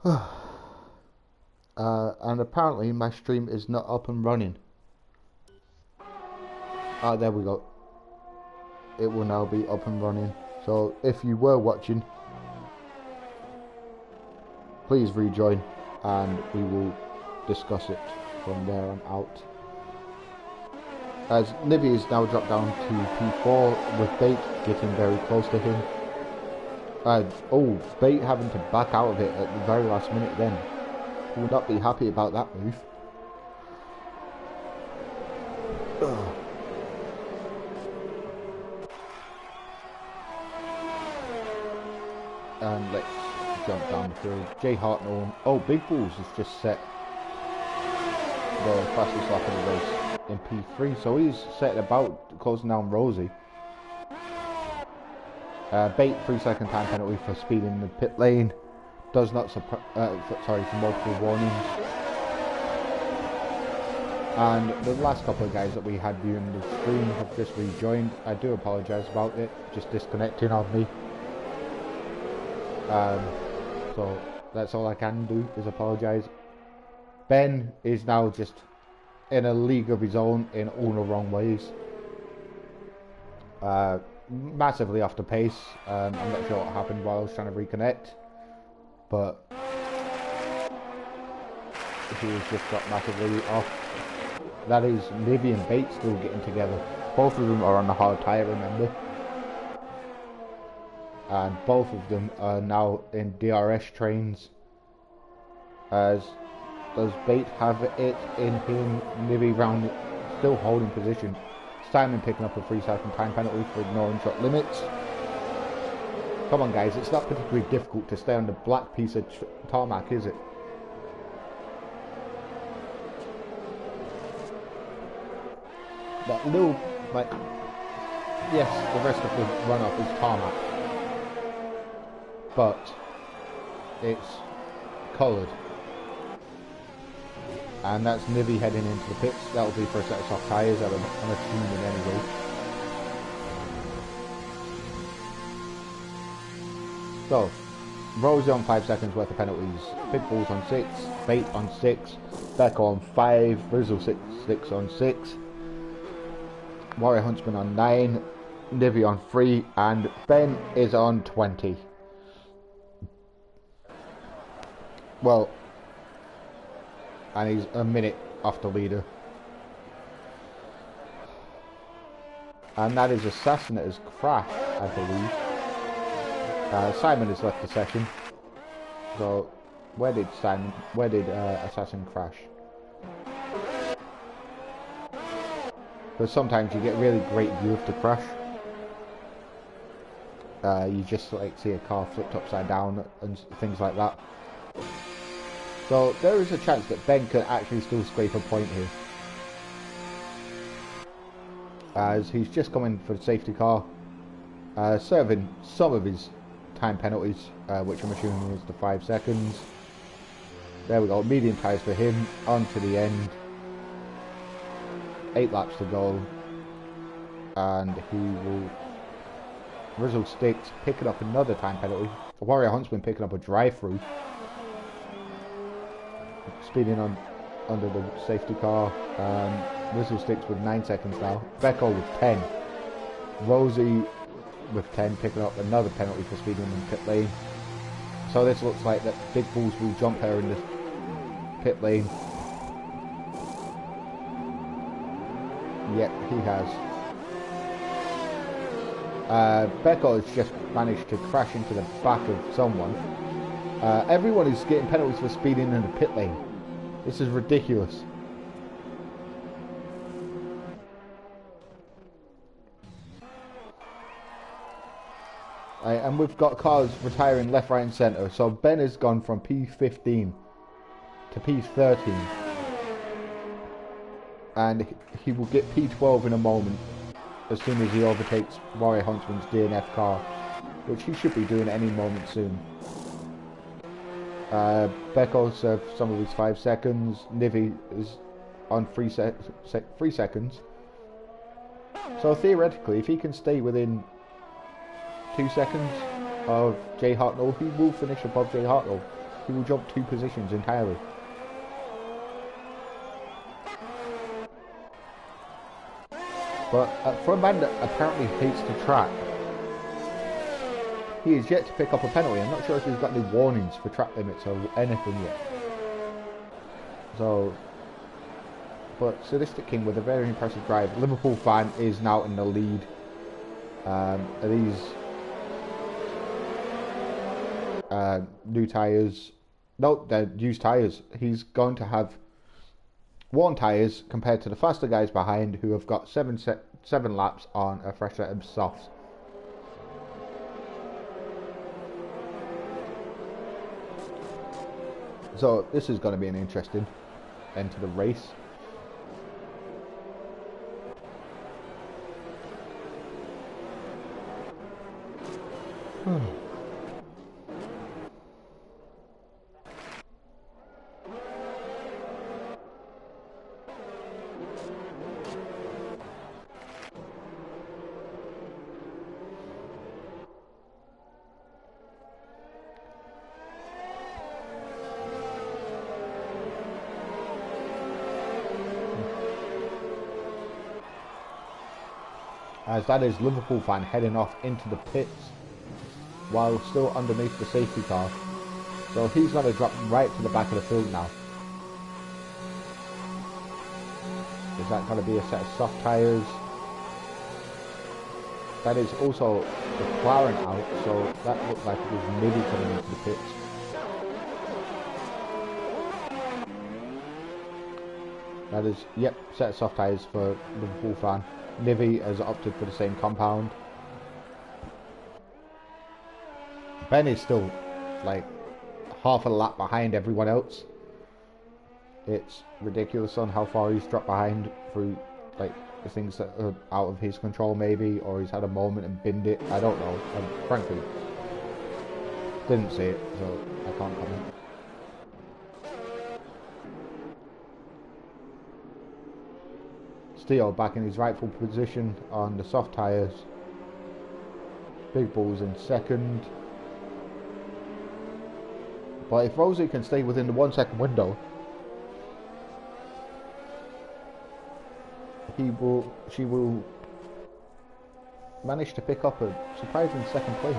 And apparently my stream is not up and running. Ah, there we go. It will now be up and running. So if you were watching, please rejoin and we will discuss it from there on out. As Nibby is now dropped down to P4 with Bait getting very close to him. Oh, Bait having to back out of it at the very last minute then. Will not be happy about that move. Ugh. And let's jump down the field. Jay Hartnell. Oh, Big Balls has just set the fastest lap of the race in P3, so he's setting about closing down Rosie. Bait 3-second time penalty for speeding in the pit lane. Does not sorry, for multiple warnings. And the last couple of guys that we had viewing the stream have just rejoined. I do apologise about it, just disconnecting on me. So that's all I can do is apologise. Ben is now just in a league of his own in all the wrong ways. Massively off the pace. I'm not sure what happened while I was trying to reconnect, but he was just got massively off. That is Nibby and Bait still getting together. Both of them are on the hard tyre, remember. And both of them are now in DRS trains. As does Bait have it in him? Nibby round still holding position. Simon picking up a 3-second time penalty for ignoring shot limits. Come on guys, it's not particularly difficult to stay on the black piece of tarmac, is it? That little, like, yes, the rest of the runoff is tarmac, but it's coloured. And that's Nibby heading into the pits. That'll be for a set of soft tyres, I'm assuming anyway. So, Rosie on 5 seconds worth of penalties. Big Balls on 6, Bait on 6, Beck on 5, Rizzle 6 on 6, Warrior Huntsman on 9, Nibby on 3, and Ben is on 20. Well, and he's a minute off the leader. And that is Assassin that has crashed, I believe. Simon has left the session. So, where did Assassin crash? Because sometimes you get really great view of the crash. You just like see a car flipped upside down and things like that. So there is a chance that Ben could actually still scrape a point here, as he's just coming for the safety car, serving some of his time penalties, which I'm assuming is the 5 seconds. There we go, medium tyres for him, on to the end. 8 laps to go, and he will Rizzle Sticks picking up another time penalty. Warrior Huntsman picking up a drive-through. Speeding on under the safety car. Rizzle Sticks with 9 seconds now. Becco with 10. Rosie with 10 picking up another penalty for speeding in pit lane. So this looks like that Big Balls will jump her in the pit lane. Yep, he has. Becco has just managed to crash into the back of someone. Everyone is getting penalties for speeding in the pit lane. This is ridiculous. And we've got cars retiring left, right and centre. So Ben has gone from P15 to P13. And he will get P12 in a moment, as soon as he overtakes Warrior Huntsman's DNF car, which he should be doing any moment soon. Becco served some of his 5 seconds. Nivy is on 3 seconds. So theoretically, if he can stay within 2 seconds of Jay Hartnell, he will finish above Jay Hartnell. He will jump 2 positions entirely. But for a man that apparently hates the track, he is yet to pick up a penalty. I'm not sure if he's got any warnings for track limits or anything yet. So, but Sadistic King with a very impressive drive. Liverpool fan is now in the lead. These new tyres, no, they're used tyres. He's going to have worn tyres compared to the faster guys behind who have got 7 laps on a fresh set of softs. So this is going to be an interesting end to the race. As that is Liverpool fan heading off into the pits while still underneath the safety car. So he's going to drop right to the back of the field now. Is that going to be a set of soft tyres? That is also the McLaren out, so that looks like it was maybe coming into the pits. That is, yep, set of soft tyres for Liverpool fan. Nivy has opted for the same compound. Ben is still like half a lap behind everyone else. It's ridiculous on how far he's dropped behind through like the things that are out of his control maybe, or he's had a moment and binned it. I don't know. I frankly didn't see it, so I can't comment. Steele back in his rightful position on the soft tyres. Big Bull's in second. But if Rosie can stay within the 1 second window, she will manage to pick up a surprising second place.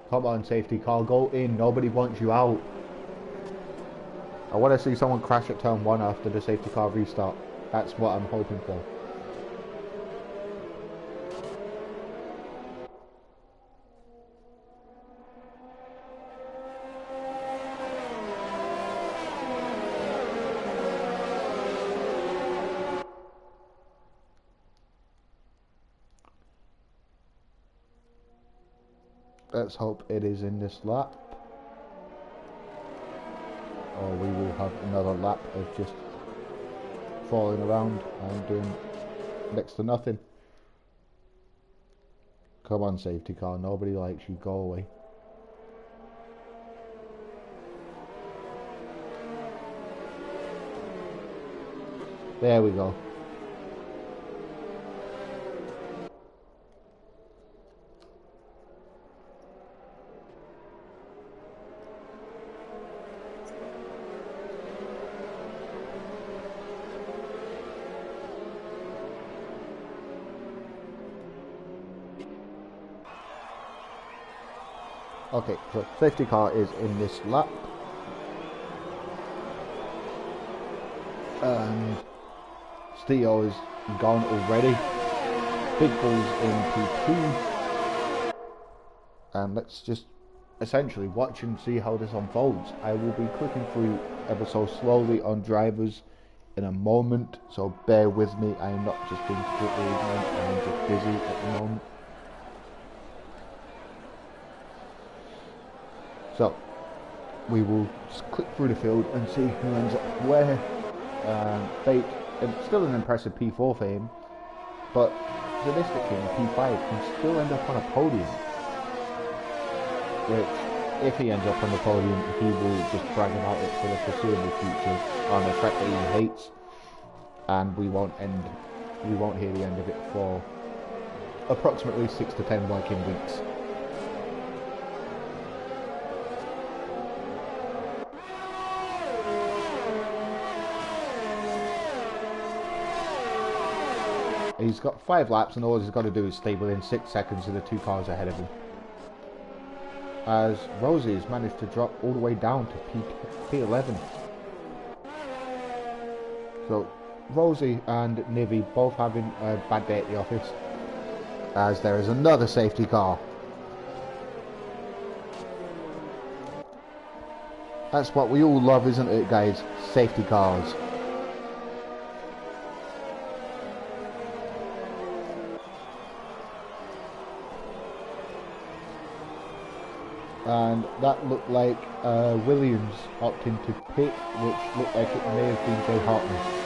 Come on, safety car, go in. Nobody wants you out. I want to see someone crash at turn 1 after the safety car restart. That's what I'm hoping for. Let's hope it is in this lap, or we will have another lap of just falling around and doing next to nothing. Come on, safety car, nobody likes you, go away. There we go. Okay, so safety car is in this lap. And Steo is gone already. Big Bull's in P2. And let's just essentially watch and see how this unfolds. I will be clicking through ever so slowly on drivers in a moment, so bear with me. I am not just being completely ignorant, I am just busy at the moment. So, we will just click through the field and see who ends up where. Fate, still an impressive P4 for him, but Sadistic King, P5, can still end up on a podium. Which, if he ends up on the podium, he will just brag about it for the foreseeable future on a track that he hates, and we won't end we won't hear the end of it for approximately 6 to 10 working weeks. He's got 5 laps and all he's got to do is stay within 6 seconds of the 2 cars ahead of him. As Rosie has managed to drop all the way down to P11. So Rosie and Nivy both having a bad day at the office, as there is another safety car. That's what we all love, isn't it, guys? Safety cars. And that looked like Williams opting to pit, which looked like it may have been Jay Hartman.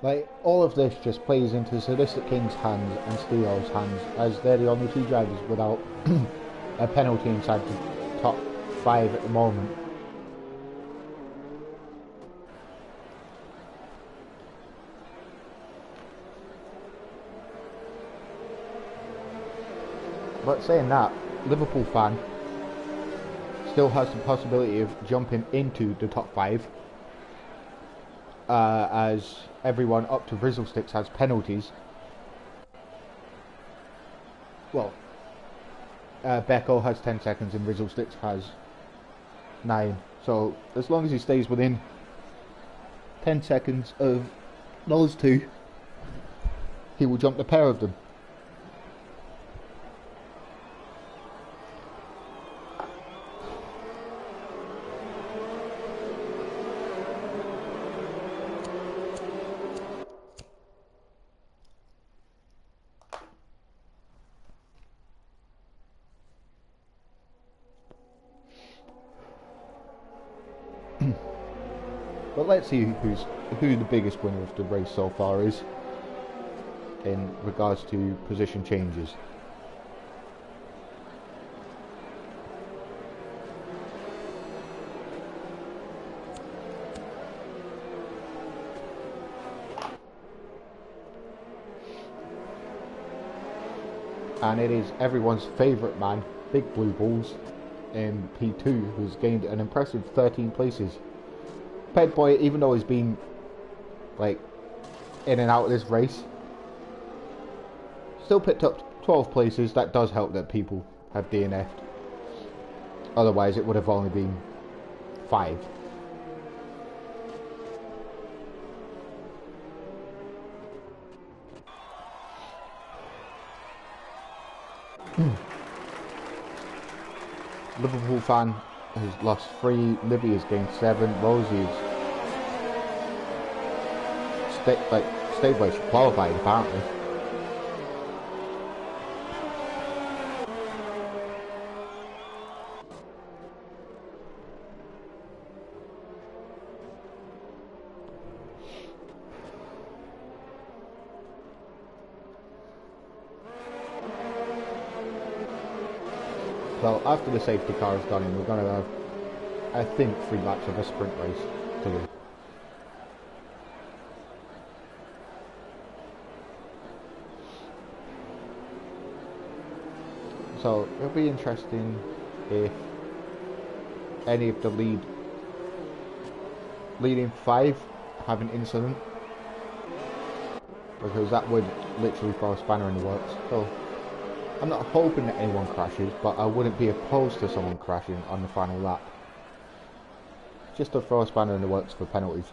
Like, all of this just plays into Sadistic King's hands and Steele's hands, as they're the only 2 drivers without a penalty inside the top 5 at the moment. But saying that, Liverpool fan still has the possibility of jumping into the top 5. As everyone up to Rizzlesticks has penalties. Well, Becco has 10 seconds and Rizzlesticks has 9. So as long as he stays within 10 seconds of those 2, he will jump the pair of them. But let's see who the biggest winner of the race so far is in regards to position changes. And it is everyone's favourite man, Big Blue Balls, in P2, who's gained an impressive 13 places. Ped Boy, even though he's been like in and out of this race, still picked up 12 places. That does help that people have DNF'd. Otherwise it would have only been 5. Liverpool fan has lost 3, Libby has gained 7, Rosie has stayed where she qualified apparently. So after the safety car is done in, we're going to have, I think, 3 laps of a sprint race to do. So it'll be interesting if any of the leading 5 have an incident, because that would literally throw a spanner in the works. So I'm not hoping that anyone crashes, but I wouldn't be opposed to someone crashing on the final lap. Just to throw a spanner in the works for penalties.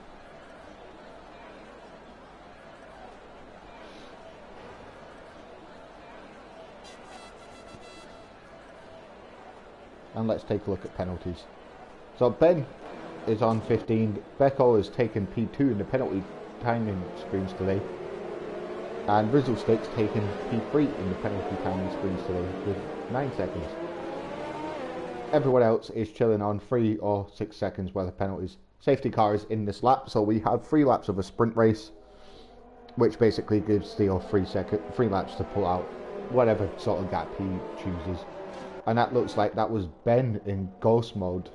And let's take a look at penalties. So Ben is on 15. Becco has taken P2 in the penalty timing screens today. And Rizzlestick's taken P3 in the penalty timing screens today with 9 seconds. Everyone else is chilling on 3 or 6 seconds worth of penalties. Safety car is in this lap, so we have 3 laps of a sprint race, which basically gives Theo 3 laps to pull out whatever sort of gap he chooses. And that looks like that was Ben in ghost mode.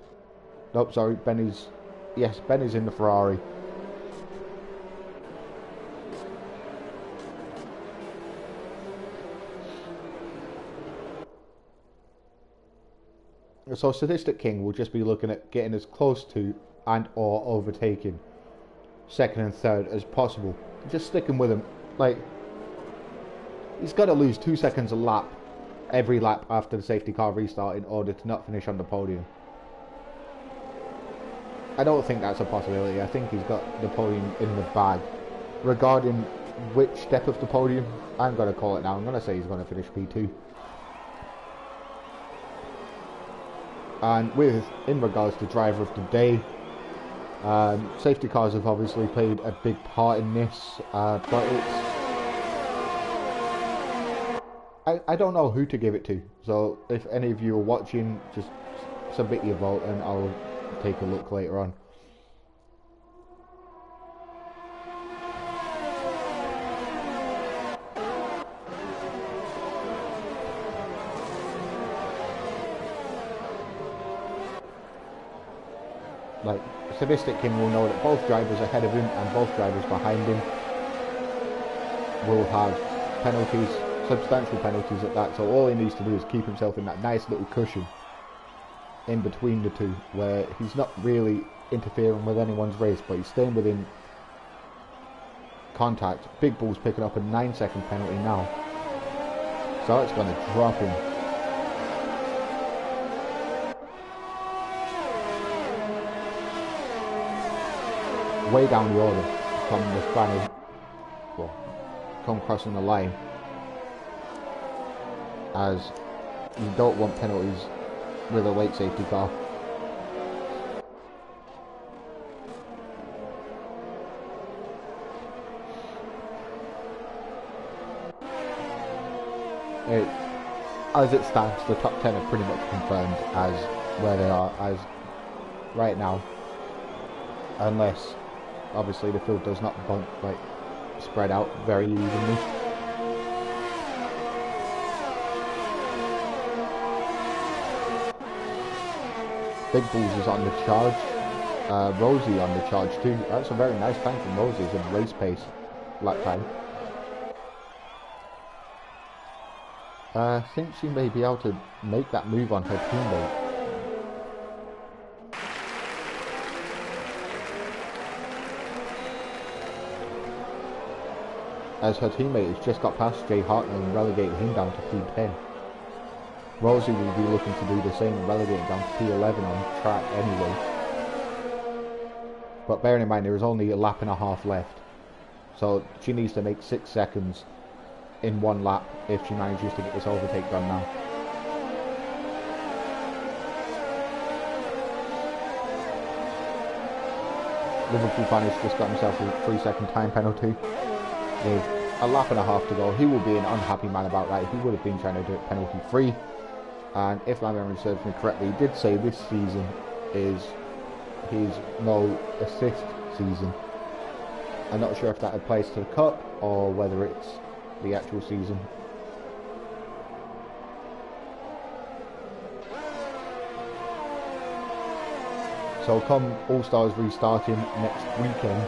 Nope, sorry, Ben is in the Ferrari. So Statistic King will just be looking at getting as close to and or overtaking second and third as possible. Just sticking with him. Like, he's got to lose 2 seconds a lap every lap after the safety car restart in order to not finish on the podium. I don't think that's a possibility. I think he's got the podium in the bag. Regarding which step of the podium, I'm going to call it now. I'm going to say he's going to finish P2. And in regards to driver of the day, safety cars have obviously played a big part in this, but I don't know who to give it to. So if any of you are watching, just submit your vote and I'll take a look later on. Like, Sadistic King will know that both drivers ahead of him and both drivers behind him will have penalties, substantial penalties at that, so all he needs to do is keep himself in that nice little cushion in between the two, where he's not really interfering with anyone's race, but he's staying within contact. Big Bull's picking up a 9-second penalty now, so it's going to drop him. Way down the order, come crossing the line, as you don't want penalties with a late safety car. As it stands, the top 10 are pretty much confirmed as where they are as right now, unless obviously the field does not spread out very evenly. Big Bulls is on the charge. Rosie on the charge too. That's a very nice time from Rosie. It's a race pace lap time. I think she may be able to make that move on her teammate. As her teammate has just got past Jay Hartnell and relegated him down to P10. Rosie will be looking to do the same and relegate him down to P11 on track anyway. But bearing in mind there is only a lap and a half left, so she needs to make 6 seconds in one lap if she manages to get this overtake done now. Liverpool fan has just got himself a 3-second time penalty with a lap and a half to go. He will be an unhappy man about that. He would have been trying to do it penalty free, and if my memory serves me correctly, he did say this season is his no assist season. I'm not sure if that applies to the cup or whether it's the actual season. So come All-Stars restarting next weekend,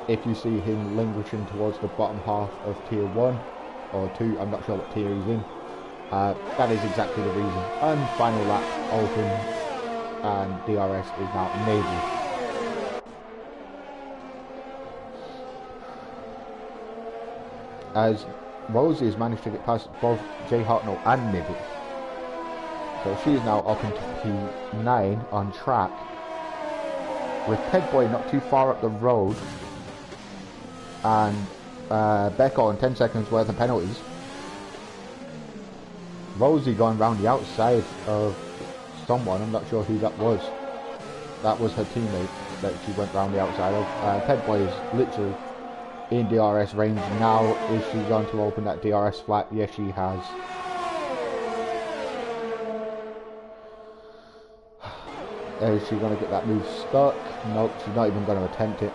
if you see him languishing towards the bottom half of tier 1 or 2, I'm not sure what tier he's in, that is exactly the reason. And final lap open, and DRS is now enabled. As Rosie has managed to get past both Jay Hartnell and Nibbit, so she is now up into P9 on track, with Pegboy not too far up the road, and Becca on 10 seconds worth of penalties. Rosie going round the outside of someone, I'm not sure who that was. That was her teammate that she went round the outside of. Pegboy is literally in DRS range now. Is she going to open that DRS flat? Yes, she has. Is she going to get that move stuck? Nope, she's not even going to attempt it.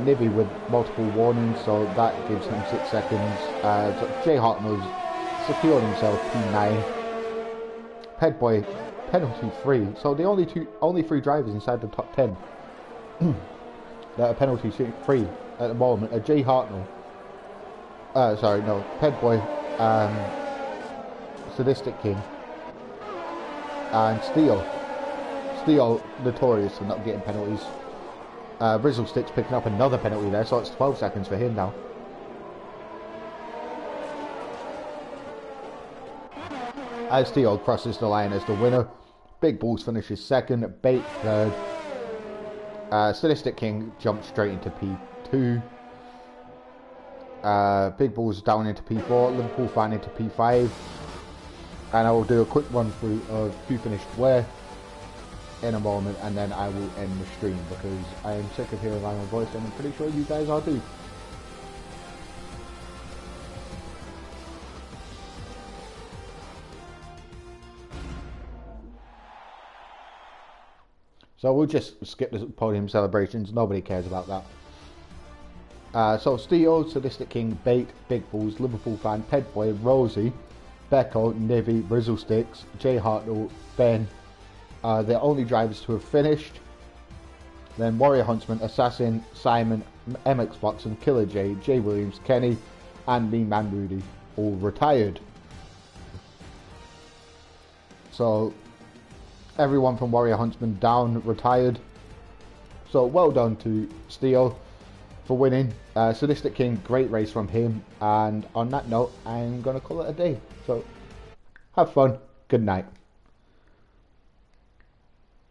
Nibby with multiple warnings, so that gives him 6 seconds. So Jay Hartnell's secured himself P9. Pedboy penalty free. So the only 3 drivers inside the top 10 that are penalty free at the moment are Jay Hartnell. Sorry, no, Pedboy, Sadistic King, and Steel. Steel notorious for not getting penalties. Brizzlestick's picking up another penalty there, so it's 12 seconds for him now. As Steel crosses the line as the winner, Big Balls finishes second, Bait third. Sadistic King jumps straight into P2. Big Balls down into P4, Liverpool Fan into P5. And I will do a quick run through of who finished where in a moment, and then I will end the stream because I am sick of hearing my own voice, and I'm pretty sure you guys are too. So we'll just skip the podium celebrations, nobody cares about that. So Steel, Sadistic King, Bait, Big Balls, Liverpool Fan, Pedboy, Rosie, Becco, Nivy, Brizzlesticks, Jay Hartnell, Ben, the only drivers to have finished. Then Warrior Huntsman, Assassin, Simon, MX Fox and Killer J, Jay Williams, Kenny, and Mean Man Rudy all retired. So everyone from Warrior Huntsman down retired. So well done to Steel for winning. Sadistic King, great race from him. And on that note, I'm going to call it a day. So have fun. Good night.